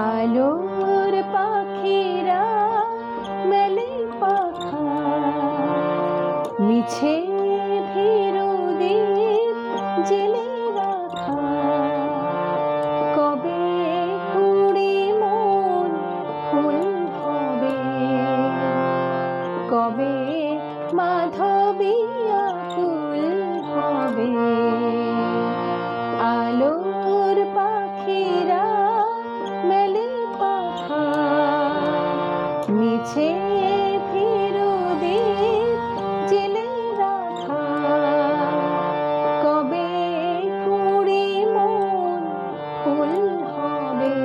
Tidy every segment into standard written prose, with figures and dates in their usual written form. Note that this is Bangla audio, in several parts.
আলোর পাখিরা মেলে পাখা, মিছে ভীরু দ্বীপ জেলে রাখা। কবে কুড়ি মন ফুল হবে, কবে মাধবী আকুল হবে। আলোর পাখিরা মেলে পাখা, মিছে ভীরু দ্বীপ জেলে রাখা। কবে কুড়ি মন ফুল হবে,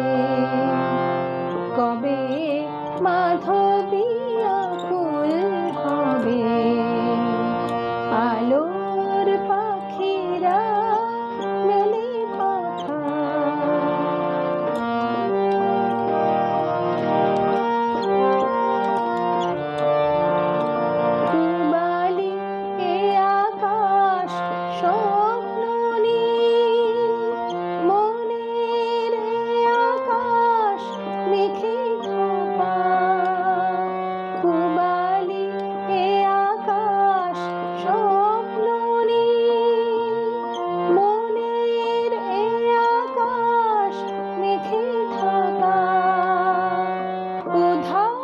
কবে মাধবী আকুল হবে। আলোর পাখিরা মেলে পাখা। পূবালি এ আকাশ স্বপ্ন নীল, মনের এ আকাশ মেঘে ঢাকা। পূবালি এ আকাশ স্বপ্ন নীল, মনের এ আকাশ মেঘে ঢাকা। উধাও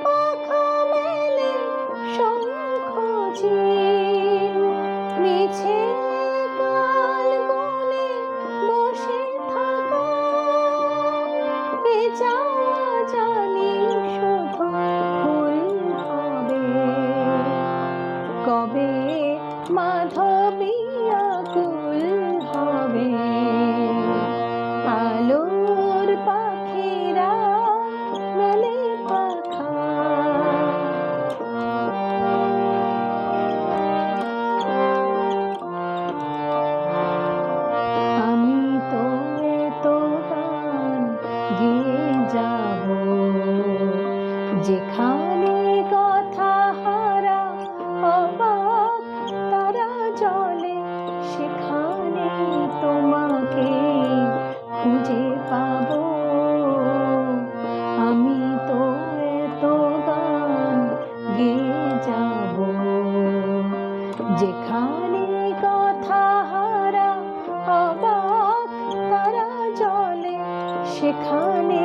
পাখা মেলে শঙ্খ চিল, মিছে কাল গুনে বসে থাকা। এ চাওয়া জানি শুধু ভুল হবে, কবে মাধবী আকুল হবে। আলোর পাখিরা মেলে পাখা। আমি তো এত গান গেয়ে যাব, যেখানে কথা হারা অবাক তারা জলে, সেখানে তোমাকে খুঁজে পাবো। আমি তো এত গান গেয়ে যাব, যেখানে কথা হারা অবাক তারা জলে, সেখানে